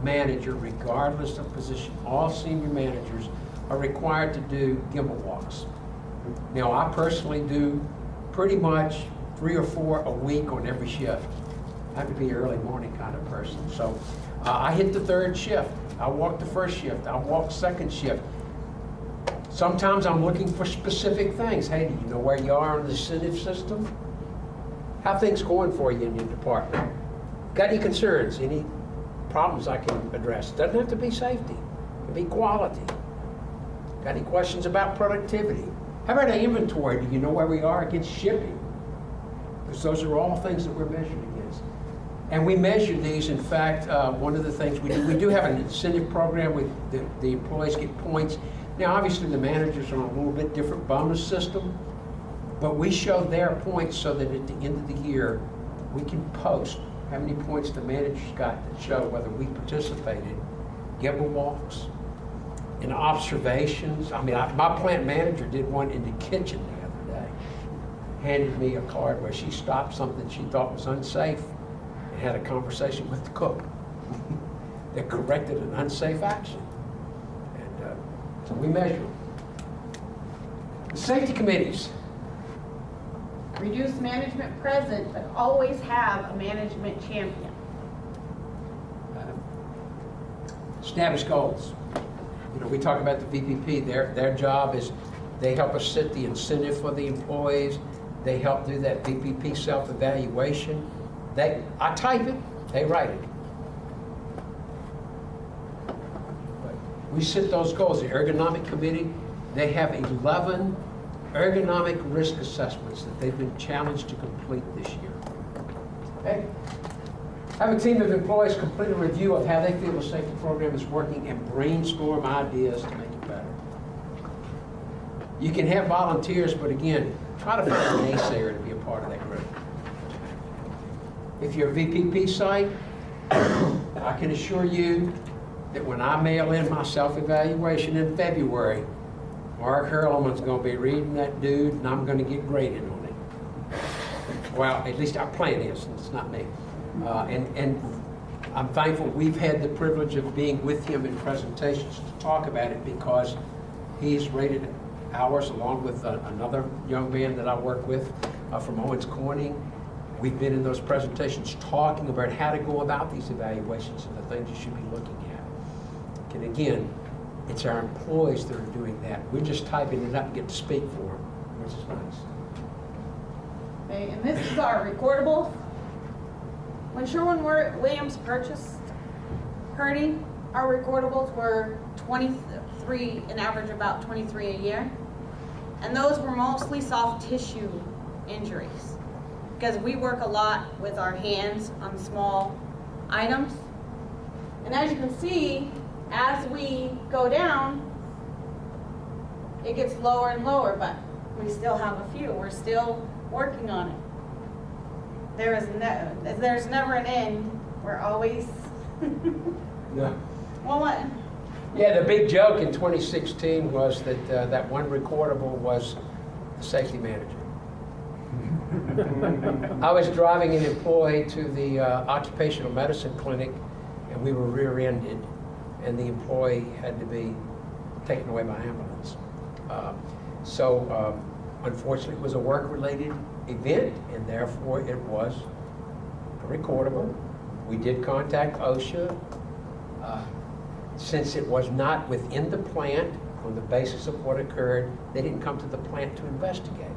manager, regardless of position, all senior managers are required to do gimbal walks. Now, I personally do pretty much 3 or 4 a week on every shift. I have to be an early morning kind of person. So I hit the third shift. I walk the first shift. I walk second shift. Sometimes I'm looking for specific things. Hey, do you know where you are on the incentive system? How things going for you in your department? Got any concerns? Any problems I can address? Doesn't have to be safety. It can be quality. Got any questions about productivity? How about our inventory? Do you know where we are against shipping? Because those are all things that we're measured against. And we measure these. In fact, one of the things we do have an incentive program with the employees get points. Now, obviously, the managers are on a little bit different bonus system, but we show their points so that at the end of the year, we can post how many points the managers got that show whether we participated, Gibble walks, in observations. I mean, my plant manager did one in the kitchen the other day. Handed me a card where she stopped something she thought was unsafe and had a conversation with the cook that corrected an unsafe action. And so we measure them. The safety committees. Reduce management present, but always have a management champion. Establish goals. You know, we talk about the VPP. Their job is they help us set the incentive for the employees. They help do that VPP self-evaluation. I type it, they write it. But we set those goals. The ergonomic committee, they have 11 ergonomic risk assessments that they've been challenged to complete this year. Okay. Have a team of employees complete a review of how they feel the safety program is working and brainstorm ideas to make it better. You can have volunteers, but again, try to find a naysayer to be a part of that group. If you're a VPP site, I can assure you that when I mail in my self-evaluation in February, Mark Hurliman's going to be reading that dude, and I'm going to get graded on it. Well, at least our plan is, and it's not me. And I'm thankful we've had the privilege of being with him in presentations to talk about it because he's rated ours along with another young man that I work with from Owens Corning. We've been in those presentations talking about how to go about these evaluations and the things you should be looking at. And again, it's our employees that are doing that. We're just typing it up and get to speak for them, which is nice. Okay, and this is our recordable. When Sherwin-Williams purchased Purdy, our recordables were 23, an average about 23 a year. And those were mostly soft tissue injuries because we work a lot with our hands on small items. And as you can see, as we go down, it gets lower and lower, but we still have a few. We're still working on it. There's never an end. We're always. Yeah. Well, what? Yeah, the big joke in 2016 was that that one recordable was the safety manager. I was driving an employee to the occupational medicine clinic, and we were rear-ended, and the employee had to be taken away by ambulance. Unfortunately, it was a work-related event, and therefore it was a recordable. We did contact OSHA. Since it was not within the plant, on the basis of what occurred, they didn't come to the plant to investigate.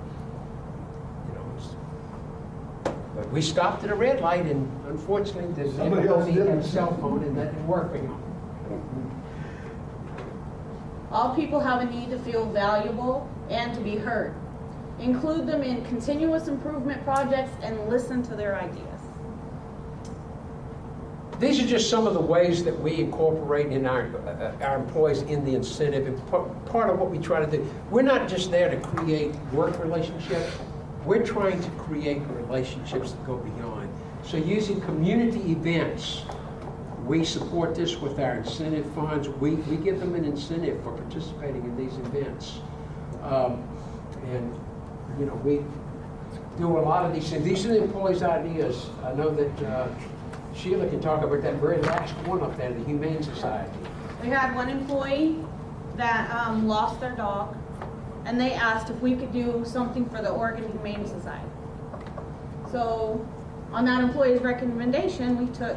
You know, but we stopped at a red light, and unfortunately, the employee had a cell phone, and that didn't work for him. All people have a need to feel valuable and to be heard. Include them in continuous improvement projects and listen to their ideas. These are just some of the ways that we incorporate in our employees in the incentive, and part of what we try to do. We're not just there to create work relationships. We're trying to create relationships that go beyond. So using community events, we support this with our incentive funds. We give them an incentive for participating in these events. And you know, we do a lot of these things. These are the employees' ideas. I know that Sheila can talk about that very last one up there, the Humane Society. We had one employee that lost their dog, and they asked if we could do something for the Oregon Humane Society. So on that employee's recommendation, we took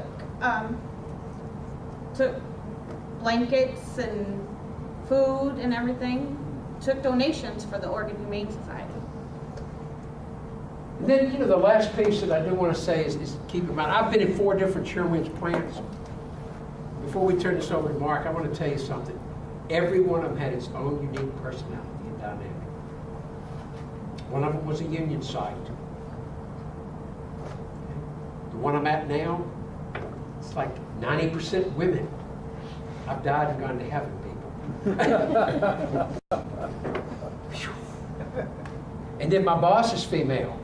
took blankets and food and everything, took donations for the Oregon Humane Society. And then, you know, the last piece that I do want to say is keep in mind, I've been in 4 different Sherwin's plants. Before we turn this over to Mark, I want to tell you something. Every one of them had its own unique personality and dynamic. One of them was a union site. The one I'm at now, it's like 90% women. I've died and gone to heaven, people. And then my boss is female.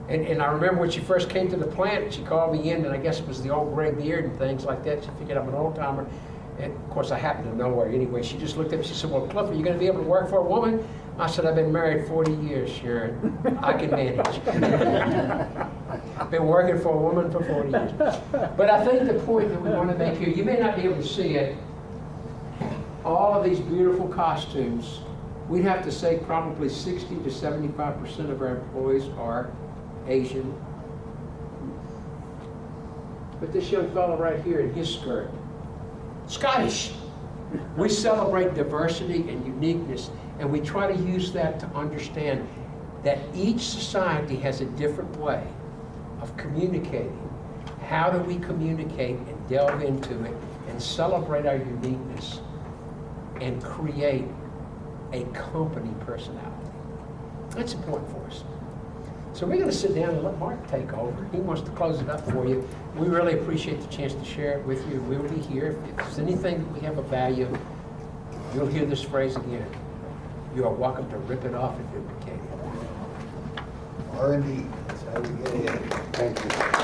And I remember when she first came to the plant, she called me in, and I guess it was the old gray beard and things like that. She figured I'm an old timer. And of course, I happened to know her anyway. She just looked at me, she said, well, Cliff, are you going to be able to work for a woman? I said, I've been married 40 years, Sharon. I can manage. Been working for a woman for 40 years. But I think the point that we want to make here, you may not be able to see it, all of these beautiful costumes, we'd have to say probably 60 to 75% of our employees are Asian. But this young fellow right here in his skirt, Scottish. We celebrate diversity and uniqueness, and we try to use that to understand that each society has a different way of communicating. How do we communicate and delve into it and celebrate our uniqueness and create a company personality? That's important for us. So we're going to sit down and let Mark take over. He wants to close it up for you. We really appreciate the chance to share it with you. We will be here. If there's anything that we have of value, you'll hear this phrase again. You are welcome to rip it off and duplicate it. R&D, that's how we get it. Thank you.